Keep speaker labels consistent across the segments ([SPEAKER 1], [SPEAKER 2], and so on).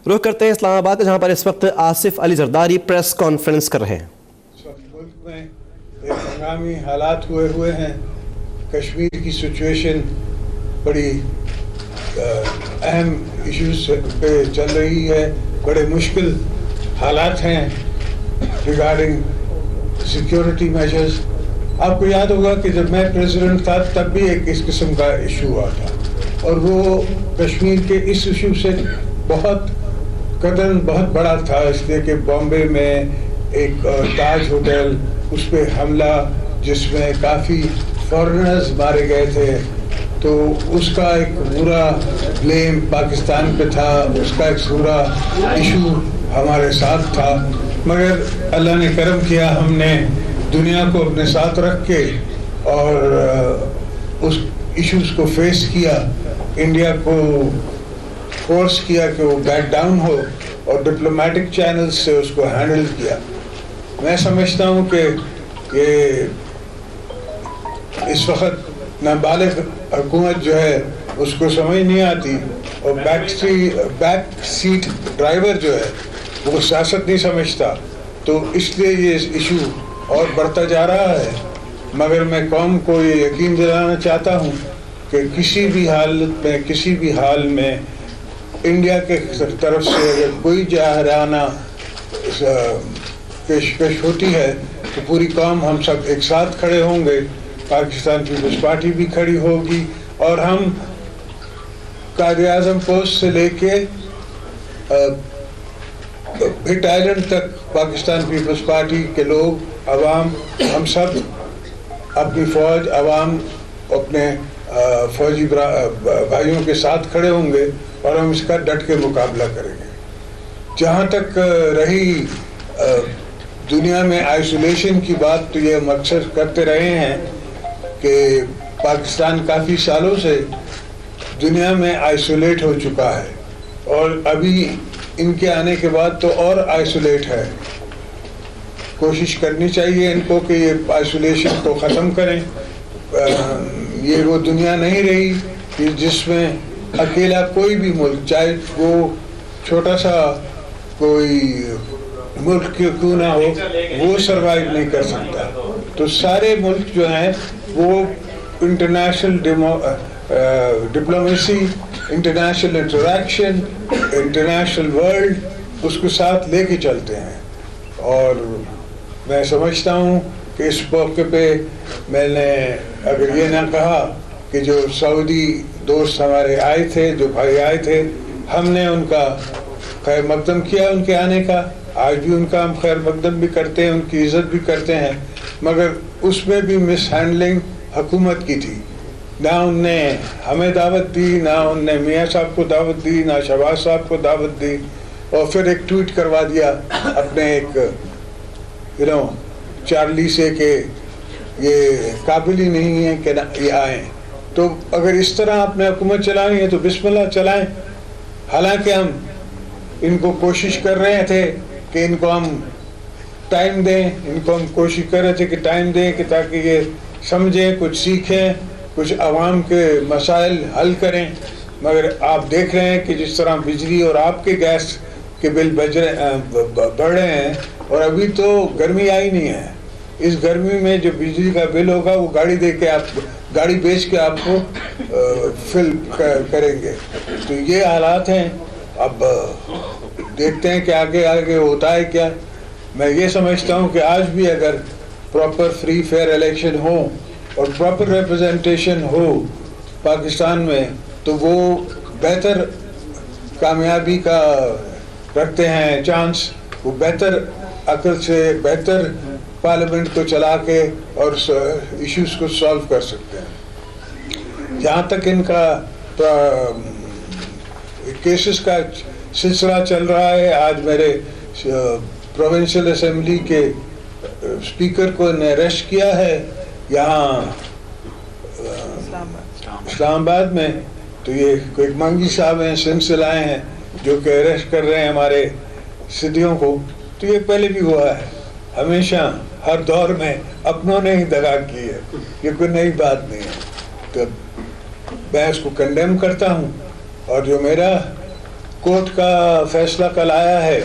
[SPEAKER 1] رخ کرتے ہیں اسلام آباد کا، جہاں پر اس وقت آصف علی زرداری پریس کانفرنس کر رہے ہیں۔
[SPEAKER 2] اس وقت ملک میں ایک ہنگامی حالات ہوئے ہیں۔ کشمیر کی سچویشن بڑی اہم ایشوز پہ چل رہی ہے، بڑے مشکل حالات ہیں ریگارڈنگ سیکیورٹی میجرز۔ آپ کو یاد ہوگا کہ جب میں پریزیڈنٹ تھا تب بھی ایک اس قسم کا ایشو ہوا تھا، اور وہ کشمیر کے اس ایشو سے بہت بڑا تھا، اس لیے کہ بامبے میں ایک تاج ہوٹل، اس پہ حملہ جس میں کافی فارنرز مارے گئے تھے، تو اس کا ایک پورا بلیم پاکستان پہ تھا، اس کا ایک پورا ایشو ہمارے ساتھ تھا، مگر اللہ نے کرم کیا، ہم نے دنیا کو اپنے ساتھ رکھ کے اور اس ایشوز کو فیس کیا، انڈیا کو فورس کیا کہ وہ بیک ڈاؤن ہو اور ڈپلومیٹک چینلز سے اس کو ہینڈل کیا۔ میں سمجھتا ہوں کہ یہ اس وقت نابالغ حکومت جو ہے اس کو سمجھ نہیں آتی، اور بیک سیٹ ڈرائیور جو ہے وہ سیاست نہیں سمجھتا، تو اس لیے یہ ایشو اور بڑھتا جا رہا ہے۔ مگر میں قوم کو یہ یقین دلانا چاہتا ہوں کہ کسی بھی حالت میں، کسی بھی حال میں انڈیا کے طرف سے اگر کوئی جارحانہ پیشکش ہوتی ہے تو پوری قوم ہم سب ایک ساتھ کھڑے ہوں گے، پاکستان پیپلز پارٹی بھی کھڑی ہوگی، اور ہم قائد اعظم پوسٹ سے لے کے بھٹ آئلینڈ تک پاکستان پیپلز پارٹی کے لوگ، عوام، ہم سب اپنی فوج، عوام اپنے فوجی بھائیوں کے ساتھ کھڑے ہوں گے، اور ہم اس کا ڈٹ کے مقابلہ کریں گے۔ جہاں تک رہی دنیا میں آئسولیشن کی بات، تو یہ ہم اکثر کرتے رہے ہیں کہ پاکستان کافی سالوں سے دنیا میں آئسولیٹ ہو چکا ہے، اور ابھی ان کے آنے کے بعد تو اور آئسولیٹ ہے۔ کوشش کرنی چاہیے ان کو کہ یہ آئسولیشن کو ختم کریں۔ یہ وہ دنیا نہیں رہی کہ جس میں اکیلا کوئی بھی ملک، چاہے وہ چھوٹا سا کوئی ملک کیوں نہ ہو، وہ سروائیو نہیں کر سکتا۔ تو سارے ملک جو ہیں وہ international diplomacy, international interaction, international world, اس کو ساتھ لے کے چلتے ہیں، اور میں سمجھتا ہوں کہ اس موقع پہ میں نے اگر یہ نہ کہا کہ جو سعودی دوست ہمارے آئے تھے، جو بھائی آئے تھے، ہم نے ان کا خیر مقدم کیا، ان کے آنے کا، آج بھی ان کا ہم خیر مقدم بھی کرتے ہیں، ان کی عزت بھی کرتے ہیں، مگر اس میں بھی مس ہینڈلنگ حکومت کی تھی۔ نہ ان نے ہمیں دعوت دی، نہ ان نے میاں صاحب کو دعوت دی، نہ شہباز صاحب کو دعوت دی، اور پھر ایک ٹویٹ کروا دیا اپنے ایک چارلی سے کہ یہ قابل ہی نہیں ہے کہ یہ آئیں۔ تو اگر اس طرح اپنے حکومت چلائیں گے تو بسم اللہ چلائیں۔ حالانکہ ہم ان کو کوشش کر رہے تھے کہ ان کو ہم ٹائم دیں، ان کو ہم کوشش کر رہے تھے کہ ٹائم دیں کہ تاکہ یہ سمجھیں، کچھ سیکھیں، کچھ عوام کے مسائل حل کریں، مگر آپ دیکھ رہے ہیں کہ جس طرح بجلی اور آپ کے گیس کے بل بڑھ رہے ہیں، اور ابھی تو گرمی آئی نہیں ہے۔ اس گرمی میں جو بجلی کا بل ہوگا وہ گاڑی دے کے آپ، گاڑی بیچ کے آپ کو فل کریں گے۔ تو یہ حالات ہیں، اب دیکھتے ہیں کہ آگے آگے ہوتا ہے کیا۔ میں یہ سمجھتا ہوں کہ آج بھی اگر پراپر فری فیئر الیکشن ہو اور پراپر ریپرزنٹیشن ہو پاکستان میں، تو وہ بہتر کامیابی کا رکھتے ہیں چانس، وہ بہتر عقل سے بہتر پارلیمنٹ کو چلا کے اور ایشوز کو سالو کر سکتے ہیں۔ جہاں تک ان کا کیسز کا سلسلہ چل رہا ہے، آج میرے پروونشل اسمبلی کے اسپیکر کو نے اریسٹ کیا ہے یہاں اسلام آباد میں، تو یہ ایک منگی صاحب ہیں، سندھ سے لائے ہیں، جو کہ اریسٹ کر رہے ہیں ہمارے سٹیوں کو۔ تو یہ پہلے بھی ہوا ہے، ہمیشہ ہر دور میں اپنوں نے ہی دگا کی ہے، یہ کوئی نئی بات نہیں ہے۔ تو میں اس کو کنڈیم کرتا ہوں، اور جو میرا کورٹ کا فیصلہ کل آیا ہے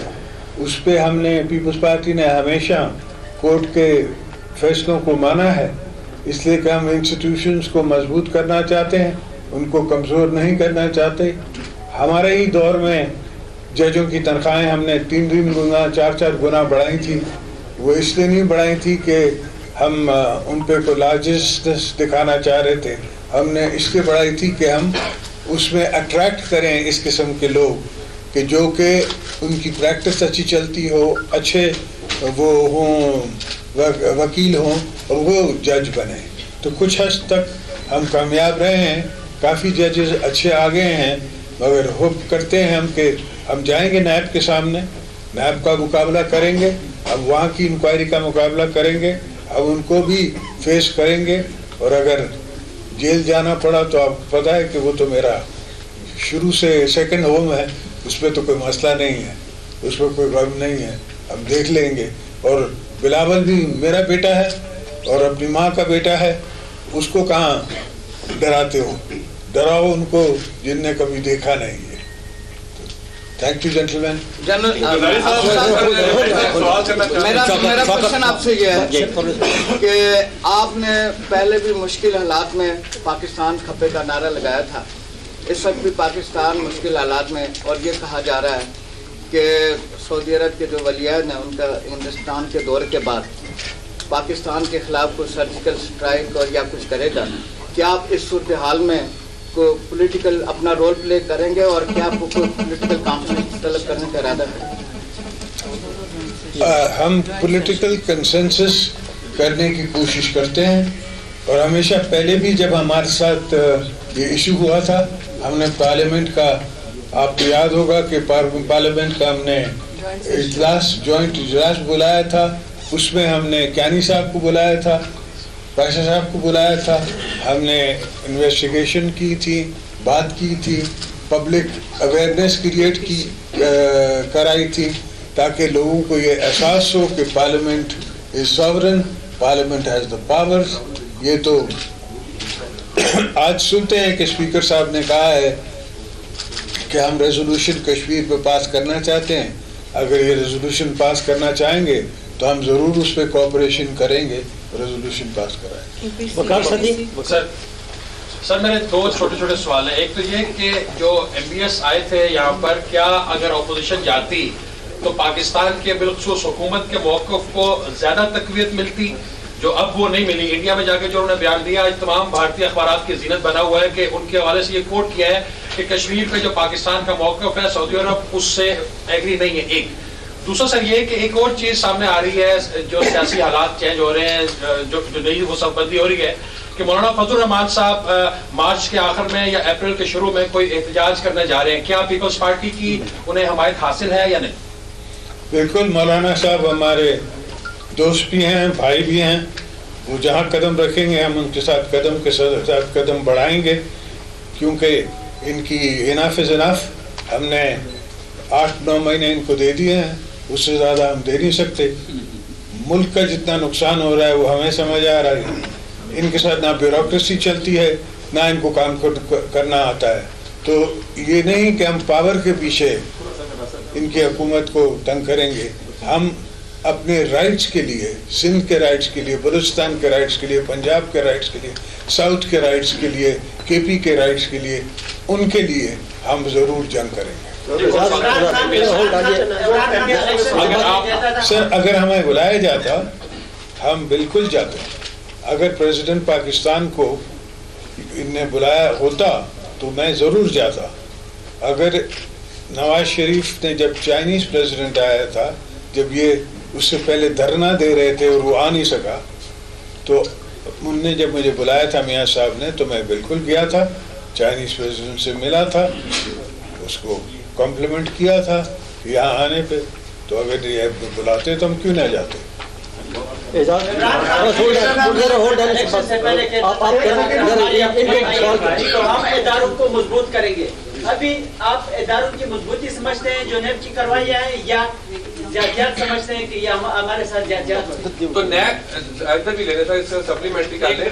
[SPEAKER 2] اس پہ ہم نے پیپلز پارٹی نے ہمیشہ کورٹ کے فیصلوں کو مانا ہے، اس لیے کہ ہم انسٹیٹیوشنز کو مضبوط کرنا چاہتے ہیں، ان کو کمزور نہیں کرنا چاہتے. ہمارے ہی دور میں ججوں کی تنخواہیں ہم نے 3 گنا 4 گنا بڑھائی تھی. وہ اس لیے نہیں بڑھائی تھی کہ ہم ان پہ کوئی لارجسٹنس دکھانا چاہ رہے تھے، ہم نے اس لیے بڑھائی تھی کہ ہم اس میں اٹریکٹ کریں اس قسم کے لوگ کہ جو کہ ان کی پریکٹس اچھی چلتی ہو، اچھے وہ ہوں، وکیل ہوں اور وہ جج بنیں. تو کچھ حد تک ہم کامیاب رہے ہیں، کافی ججز اچھے آ گئے ہیں، مگر ہوپ کرتے ہیں ہم کہ ہم جائیں گے نیب کے سامنے، نیب کا مقابلہ کریں گے، اب وہاں کی انکوائری کا مقابلہ کریں گے، اب ان کو بھی فیس کریں گے. اور اگر جیل جانا پڑا تو آپ کو پتہ ہے کہ وہ تو میرا شروع سے سیکنڈ ہوم ہے، اس پہ تو کوئی مسئلہ نہیں ہے، اس پہ کوئی غم نہیں ہے، ہم دیکھ لیں گے. اور بلاول بھی میرا بیٹا ہے اور اپنی ماں کا بیٹا ہے، اس کو کہاں ڈراتے ہو؟ ڈراؤ ان کو جن نے کبھی دیکھا نہیں ہے. Thank you gentleman.
[SPEAKER 3] میرا کوشچن آپ سے یہ ہے کہ آپ نے پہلے بھی مشکل حالات میں پاکستان کھپے کا نعرہ لگایا تھا، اس وقت بھی پاکستان مشکل حالات میں، اور یہ کہا جا رہا ہے کہ سعودی عرب کے جو ولیعہد ہیں ان کا ہندوستان کے دورے کے بعد پاکستان کے خلاف کوئی سرجیکل اسٹرائک اور یا کچھ کرے گا. کیا آپ اس صورتحال میں کو پولیٹیکل اپنا رول پلے کریں گے اور کیا آپ کو کوئی پولیٹیکل کانفرنس طلب کرنے کا ارادہ ہے؟
[SPEAKER 2] ہم پولیٹیکل کنسنسس کرنے کی کوشش کرتے ہیں، اور ہمیشہ پہلے بھی جب ہمارے ساتھ یہ ایشو ہوا تھا ہم نے پارلیمنٹ کا، آپ کو یاد ہوگا کہ پارلیمنٹ کا ہم نے اجلاس، جوائنٹ اجلاس بلایا تھا، اس میں ہم نے کیانی صاحب کو بلایا تھا، بادشاہ صاحب کو بلایا تھا، ہم نے انویسٹیگیشن کی تھی، بات کی تھی، پبلک اویئرنیس کریٹ کی کرائی تھی تاکہ لوگوں کو یہ احساس ہو کہ parliament is sovereign, parliament has the powers. یہ تو آج سنتے ہیں کہ اسپیکر صاحب نے کہا ہے کہ ہم ریزولوشن کشمیر پہ پاس کرنا چاہتے ہیں. اگر یہ ریزولوشن پاس کرنا چاہیں گے تو ہم ضرور اس پہ کوآپریشن کریں گے، ریزولوشن پاس کرائیں.
[SPEAKER 4] سر میرے 2 چھوٹے سوال ہیں. ایک تو یہ کہ جو MBS آئے تھے یہاں پر، کیا اگر اپوزیشن جاتی تو پاکستان کے بالخصوص حکومت کے موقف کو زیادہ تقویت ملتی جو اب وہ نہیں ملی؟ انڈیا میں جا کے جو انہوں نے بیان دیا، تمام بھارتی اخبارات کی زینت بنا ہوا ہے کہ ان کے حوالے سے یہ کوٹ کیا ہے کہ کشمیر پہ جو پاکستان کا موقف ہے سعودی عرب اس سے ایگری نہیں ہے. ایک دوسرا سر یہ کہ ایک اور چیز سامنے آ رہی ہے، جو سیاسی حالات چینج ہو رہے ہیں، جو نئی وہ سب بندی ہو رہی ہے کہ مولانا فضل الرحمان صاحب مارچ کے آخر میں یا اپریل کے شروع میں کوئی احتجاج کرنے جا رہے ہیں. کیا پیپلز پارٹی کی انہیں حمایت حاصل ہے یا نہیں؟
[SPEAKER 2] بالکل، مولانا صاحب ہمارے دوست بھی ہیں، بھائی بھی ہیں، وہ جہاں قدم رکھیں گے ہم ان کے ساتھ قدم کے ساتھ قدم بڑھائیں گے، کیونکہ ان کی اناف از اناف. ہم نے 8-9 مہینے ان کو دے دیے ہیں، اس سے زیادہ ہم دے نہیں سکتے. ملک کا جتنا نقصان ہو رہا ہے وہ ہمیں سمجھ آ رہا ہے. ان کے ساتھ نہ بیوروکریسی چلتی ہے نہ ان کو کام کرنا آتا ہے. تو یہ نہیں کہ ہم پاور کے پیچھے ان کی حکومت کو تنگ کریں گے. ہم اپنے رائٹس کے لیے، سندھ کے رائٹس کے لیے، بلوچستان کے رائٹس کے لیے، پنجاب کے رائٹس کے لیے، ساؤتھ کے رائٹس کے لیے، KP کے رائٹس کے لیے، ان کے لیے ہم ضرور جنگ کریں گے. سر اگر ہمیں بلایا جاتا ہم بالکل جاتے. اگر پریزیڈنٹ پاکستان کو ان نے بلایا ہوتا تو میں ضرور جاتا. اگر نواز شریف نے جب چائنیز پریزیڈنٹ آیا تھا، جب یہ اس سے پہلے دھرنا دے رہے تھے اور وہ آ نہیں سکا، تو ان نے جب مجھے بلایا تھا میاں صاحب نے تو میں بالکل گیا تھا، چائنیز پریزیڈنٹ سے ملا تھا، اس کو کمپلیمنٹ کیا تھا یہاں آنے پہ. تو اگر یہ بلاتے تو ہم کیوں نہ جاتے.
[SPEAKER 5] ہم اداروں کو مضبوط کریں گے. ابھی آپ اداروں کی مضبوطی سمجھتے ہیں جو نیب کی کروائیاں ہیں، یا جہاد سمجھتے ہیں کہ یہ ہمارے ساتھ جہاد؟
[SPEAKER 6] تو نیب ادھر بھی لینا تھا، اس سے سپلیمنٹری کر لیں.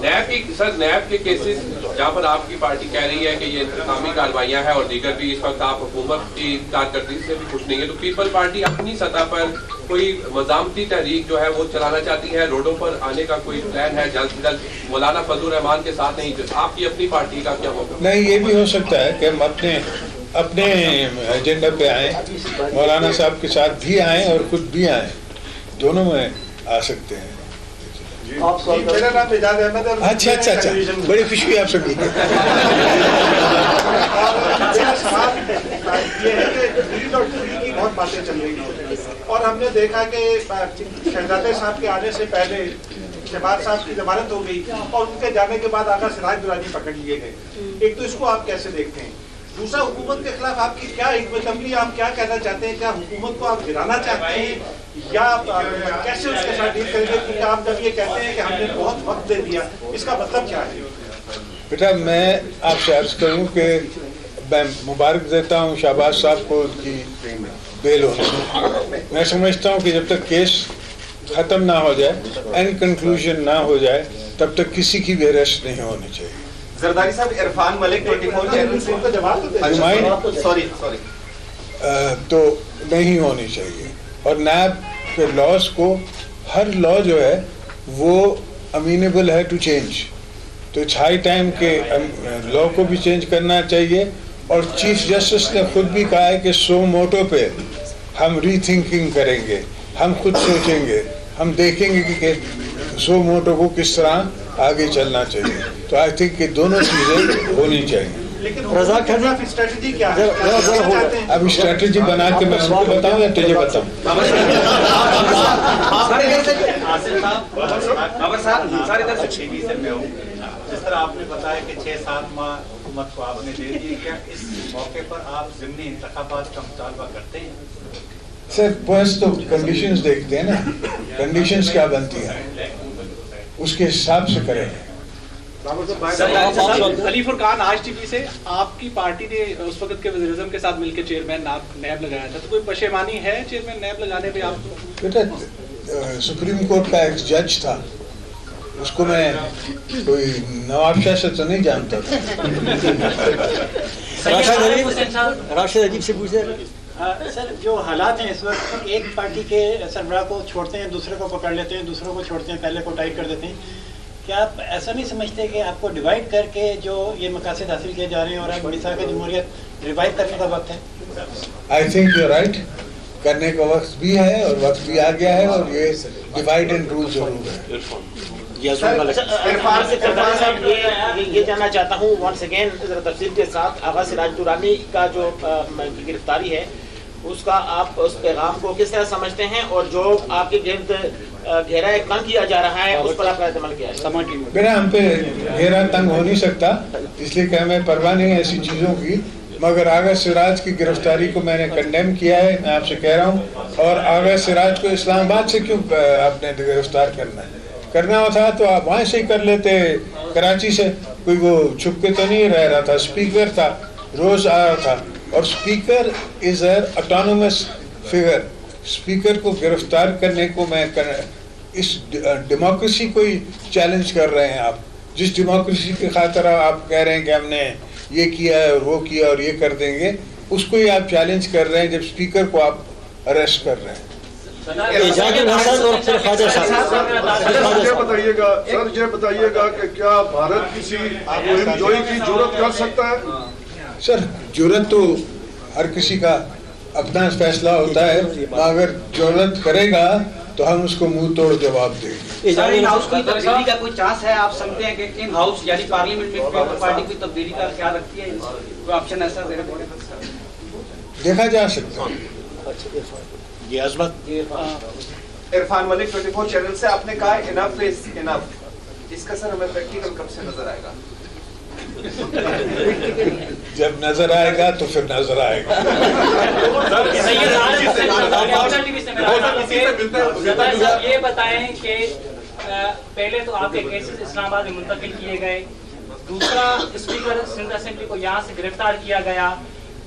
[SPEAKER 6] نیب کے کیسز جہاں پر آپ کی پارٹی کہہ رہی ہے کہ یہ انتقامی کارروائیاں ہیں اور دیگر بھی، اس وقت آپ حکومت کی کارکردگی سے بھی خوش نہیں ہے، تو پیپل پارٹی اپنی سطح پر کوئی مزاحمتی تحریک جو ہے وہ چلانا چاہتی ہے، روڈوں پر آنے کا کوئی پلان ہے جلد سے جلد مولانا فضل الرحمان کے ساتھ؟ نہیں، آپ کی اپنی پارٹی کا کیا ہوگا؟
[SPEAKER 2] نہیں، یہ بھی ہو سکتا ہے کہ ہم اپنے ایجنڈا پہ آئیں، مولانا صاحب کے ساتھ بھی آئیں اور خود بھی آئیں، دونوں میں آ سکتے ہیں.
[SPEAKER 7] میرا نام اعجاز احمد ہے.
[SPEAKER 2] اچھا، بڑی خوشی آپ سبھی.
[SPEAKER 7] یہ ہے کہ دین اور خوشی کی بہت باتیں چل رہی ہیں، اور ہم نے دیکھا کہ شہزادے صاحب کے آنے سے پہلے شہباز صاحب کی ضمانت ہو گئی اور ان کے جانے کے بعد آغا سراج درانی پکڑ لیے گئے. ایک تو اس کو آپ کیسے دیکھتے ہیں؟ دوسرا، حکومت کے خلاف آپ کی کیا حکمت عملی، آپ کیا کہنا چاہتے ہیں؟ کیا حکومت کو آپ گرانا چاہتے ہیں یا کیسے اس کے ساتھ ڈیل کریں گے؟ کیونکہ آپ جب یہ کہتے ہیں کہ ہم نے بہت وقت دے دیا، اس کا مطلب کیا ہے؟
[SPEAKER 2] بیٹا، میں آپ سے عرض کروں کہ میں مبارک دیتا ہوں شہباز صاحب کو ان کی بیل ہونے سے. میں سمجھتا ہوں کہ جب تک کیس ختم نہ ہو جائے، اینڈ کنکلوژن نہ ہو جائے، تب تک کسی کی بھی اریسٹ نہیں ہونی چاہیے.
[SPEAKER 8] زرداری صاحب، عرفان ملک 24 چینل سے
[SPEAKER 2] تو نہیں ہونی چاہیے. اور نیب کے لاز کو، ہر لا جو ہے وہ امینیبل ہے ٹو چینج، تو اٹس ہائی ٹائم کہ لا کو بھی چینج کرنا چاہیے. اور چیف جسٹس نے خود بھی کہا ہے کہ سو موٹو پہ ہم ری تھنکنگ کریں گے، ہم خود سوچیں گے، ہم دیکھیں گے کہ سو موٹو کو کس طرح آگے چلنا چاہیے. تو آئی تھنک کہ دونوں چیزیں ہونی چاہیے.
[SPEAKER 7] لیکن اسٹریٹجی کیا ہے؟
[SPEAKER 2] اب اسٹریٹجی بنا کے میں ان کو بتاؤں یا تجھے بتاؤں؟
[SPEAKER 9] جس طرح آپ نے بتایا کہ 6-7 ماہ حکومت کو آپ نے دے دی، کیا اس موقع پر آپ ضمنی انتخابات کا مطالبہ کرتے ہیں؟
[SPEAKER 2] سر، بس تو کنڈیشنز دیکھتے ہیں نا، کنڈیشنز کیا بنتی ہیں اس کے حساب سے کریں گے.
[SPEAKER 10] علی فرقان آج ٹی وی سے، آپ کی پارٹی نے اس وقت کے وزیر اعظم کے ساتھ مل کے چیئرمین نیب لگایا تھا، تو کوئی پشیمانی ہے چیئرمین نیب لگانے پہ آپ کو؟
[SPEAKER 2] بیٹا، سپریم کورٹ کا ایک جج تھا، اس کو میں کوئی نواب شاہ سے تو نہیں جانتا تھا.
[SPEAKER 11] راشد عجیب سے پوچھتے
[SPEAKER 12] سر، جو حالات ہیں اس وقت، ایک پارٹی کے سربراہ کو چھوڑتے ہیں، دوسرے کو پکڑ لیتے ہیں، دوسروں کو چھوڑتے ہیں، پہلے کو ٹائٹ کر دیتے ہیں. کیا آپ ایسا نہیں سمجھتے کہ آپ کو ڈیوائڈ کر کے جو یہ مقاصد حاصل کیے جا رہے ہیں اور اب اڑیسہ کی جمہوریت ریوائو کرنے کا وقت ہے؟
[SPEAKER 2] آئی تھنک یو رائٹ، کرنے کا وقت بھی ہے اور وقت بھی آ گیا ہے، اور یہ ڈیوائڈ اینڈ رول ضرور ہے.
[SPEAKER 13] یہ جاننا چاہتا ہوں ونس اگین ذرا تفصیل کے ساتھ، آغا سراج درانی کا جو گرفتاری ہے اس کا آپ اس پیغام کو کس طرح سمجھتے ہیں، اور جو آپ کے گرد گھیرا تنگ کیا جا رہا ہے اس پر آپ کا عمل کیا ہے؟
[SPEAKER 2] میرا ہم پہ گھیرا تنگ ہو نہیں سکتا، اس لیے کہ ہمیں پرواہ نہیں ایسی چیزوں کی. مگر آغا سراج کی گرفتاری کو میں نے کنڈیم کیا ہے، میں آپ سے کہہ رہا ہوں. اور آغا سراج کو اسلام آباد سے کیوں آپ نے گرفتار کرنا تھا تو آپ وہاں سے ہی کر لیتے، کراچی سے. کوئی وہ چھپ کے تو نہیں رہ رہا تھا، اسپیکر تھا، روز آ رہا تھا. اور اسپیکر از اے اٹانومس فگر. اسپیکر کو گرفتار کرنے کو میں اس ڈیموکریسی کو ہی چیلنج کر رہے ہیں آپ. جس ڈیموکریسی کی خاطر آپ کہہ رہے ہیں کہ ہم نے یہ کیا ہے اور وہ کیا اور یہ کر دیں گے، اس کو ہی آپ چیلنج کر رہے ہیں جب اسپیکر کو آپ اریسٹ کر رہے ہیں.
[SPEAKER 14] یہ بتائیے گا کہ کیا بھارت کسی مہم جوئی کی جرات کر سکتا ہے؟
[SPEAKER 2] سر، جرات تو ہر کسی کا اپنا فیصلہ ہوتا ہے، اگر جرات کرے گا تو ہم اس کو منہ توڑ جواب دیں گے.
[SPEAKER 5] ان ہاؤس کی تبدیلی کا کوئی چانس ہے؟ آپ سمجھتے ہیں کہ ان ہاؤس یعنی پارلیمنٹ میں پارٹی کی تبدیلی کا خیال رکھتی ہے؟ کوئی آپشن ایسا
[SPEAKER 2] دیکھا جا سکتا ہے.
[SPEAKER 11] یہ عظمت
[SPEAKER 8] عرفان ملک 24 چینل سے، آپ نے کہا انف از انف، اس کا سر ہمیں پریکٹیکل کب سے نظر آئے گا؟
[SPEAKER 2] جب نظر آئے گا تو پھر نظر آئے گا.
[SPEAKER 15] یہ بتائیں کہ پہلے تو آپ کے کیسز اسلام آباد میں منتقل کیے گئے، دوسرا اسپیکر سندھ اسمبلی کو یہاں سے گرفتار کیا گیا،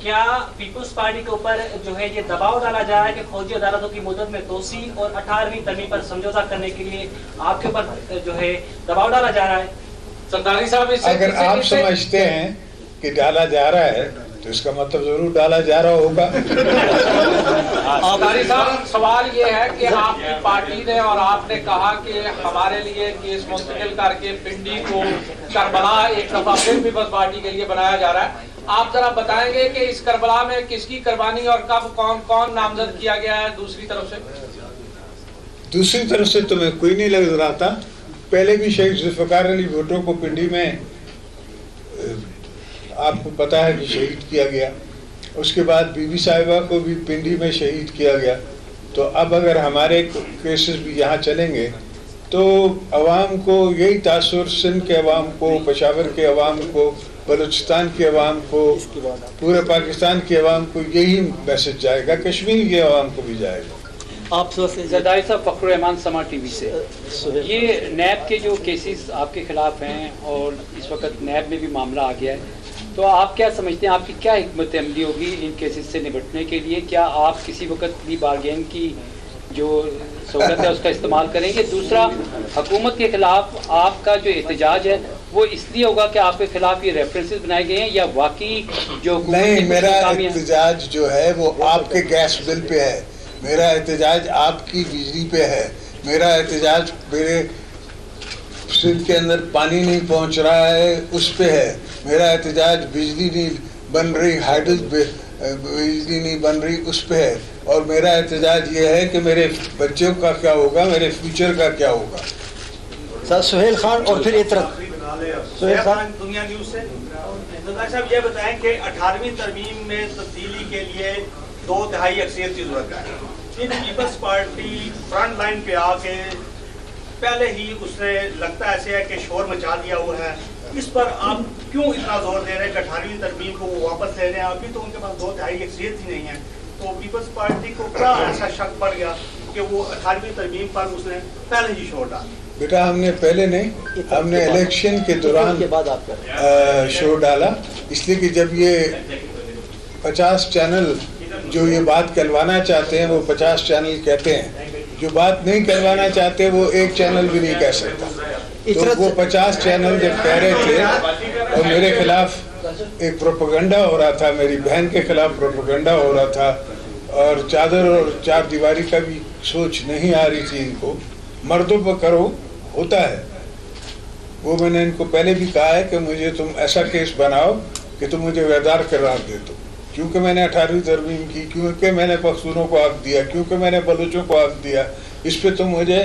[SPEAKER 15] کیا پیپلز پارٹی کے اوپر جو ہے یہ دباؤ ڈالا جا رہا ہے کہ فوجی عدالتوں کی مدت میں توسیع اور 18ویں ترمیم پر سمجھوتہ کرنے کے لیے آپ کے اوپر جو ہے دباؤ ڈالا جا رہا ہے؟
[SPEAKER 4] سرداری صاحب
[SPEAKER 2] اگر آپ سمجھتے ہیں کہ ڈالا جا رہا ہے تو اس کا مطلب ضرور ڈالا جا رہا ہوگا.
[SPEAKER 6] سرداری صاحب سوال یہ ہے کہ آپ کی پارٹی نے اور آپ نے کہا کہ ہمارے لیے کیس منتقل کر کے پنڈی کو کربلا ایک دفعہ پھر پیپلز پارٹی کے لیے بنایا جا رہا ہے. آپ ذرا بتائیں گے کہ اس کربلا میں کس کی قربانی اور کب کون کون نامزد کیا گیا ہے دوسری طرف سے؟
[SPEAKER 2] دوسری طرف سے تمہیں کوئی نہیں لگ رہا تھا. پہلے بھی شہید ذوالفقار علی بھٹو کو پنڈی میں آپ کو پتا ہے کہ شہید کیا گیا. اس کے بعد بی بی صاحبہ کو بھی پنڈی میں شہید کیا گیا. تو اب اگر ہمارے کیسز بھی یہاں چلیں گے تو عوام کو یہی تاثر، سندھ کے عوام کو، پشاور کے عوام کو، بلوچستان کے عوام کو، پورے پاکستان کے عوام کو یہی میسج جائے گا، کشمیر کے عوام کو بھی جائے گا.
[SPEAKER 10] آپ زرداری صاحب، فخر الرحمان سما ٹی وی سے. یہ نیب کے جو کیسز آپ کے خلاف ہیں اور اس وقت نیب میں بھی معاملہ آ گیا ہے، تو آپ کیا سمجھتے ہیں، آپ کی کیا حکمت عملی ہوگی ان کیسز سے نمٹنے کے لیے؟ کیا آپ کسی وقت بھی بارگین کی جو سہولت ہے اس کا استعمال کریں گے؟ دوسرا، حکومت کے خلاف آپ کا جو احتجاج ہے وہ اس لیے ہوگا کہ آپ کے خلاف یہ ریفرنسز بنائے گئے ہیں یا واقعی جو
[SPEAKER 2] نہیں؟ میرا احتجاج جو ہے وہ آپ کے گیس بل پہ ہے، میرا احتجاج آپ کی بجلی پہ ہے، میرا احتجاج میرے سندھ کے اندر پانی نہیں پہنچ رہا ہے اس پہ ہے، میرا احتجاج بجلی نہیں بن رہی، ہائیڈل بجلی نہیں بن رہی اس پہ ہے، اور میرا احتجاج یہ ہے کہ میرے بچوں کا کیا ہوگا، میرے فیوچر کا کیا ہوگا.
[SPEAKER 11] سر سہیل خان اور پھر اطرت.
[SPEAKER 16] سہیل خان، دنیا نیوز سے. سردار صاحب یہ بتائیں کہ 18ویں ترمیم میں تبدیلی کے لیے 2/3 اکثریت کی ضرورت ہے. پیپلز پارٹی فرنٹ لائن پہ آ کے پہلے ہی اس نے لگتا ایسے ہے کہ شور مچا دیا ہوا ہے. اس پر آپ کیوں اتنا زور دے رہے ہیں کہ 18ویں ترمیم کو وہ واپس لے رہے ہیں؟ ابھی تو ان کے پاس 2/3 اکثریت ہی نہیں ہے. تو پیپلز پارٹی کو کیا ایسا شک پڑ گیا کہ وہ 18ویں ترمیم پر اس نے پہلے ہی شور ڈالا؟
[SPEAKER 2] بیٹا ہم نے پہلے نہیں، ہم نے الیکشن کے دوران شور ڈالا، اس لیے کہ جب یہ 50 چینل جو یہ بات کہلوانا چاہتے ہیں وہ 50 چینل کہتے ہیں، جو بات نہیں کہلوانا چاہتے وہ ایک چینل بھی نہیں کہہ سکتا. تو وہ 50 چینل جب کہہ رہے تھے اور میرے خلاف ایک پروپیگنڈا ہو رہا تھا، میری بہن کے خلاف پروپیگنڈا ہو رہا تھا، اور چادر اور چار دیواری کا بھی سوچ نہیں آ رہی تھی ان کو. مردوں پہ کرو ہوتا ہے، وہ میں نے ان کو پہلے بھی کہا ہے کہ مجھے تم ایسا کیس بناؤ کہ تم مجھے بیدار قرار دے دو، کیونکہ میں نے 18ویں ترمیم کی، کیونکہ میں نے پختونوں کو حق دیا، کیونکہ میں نے بلوچوں کو حق دیا، اس پہ تم مجھے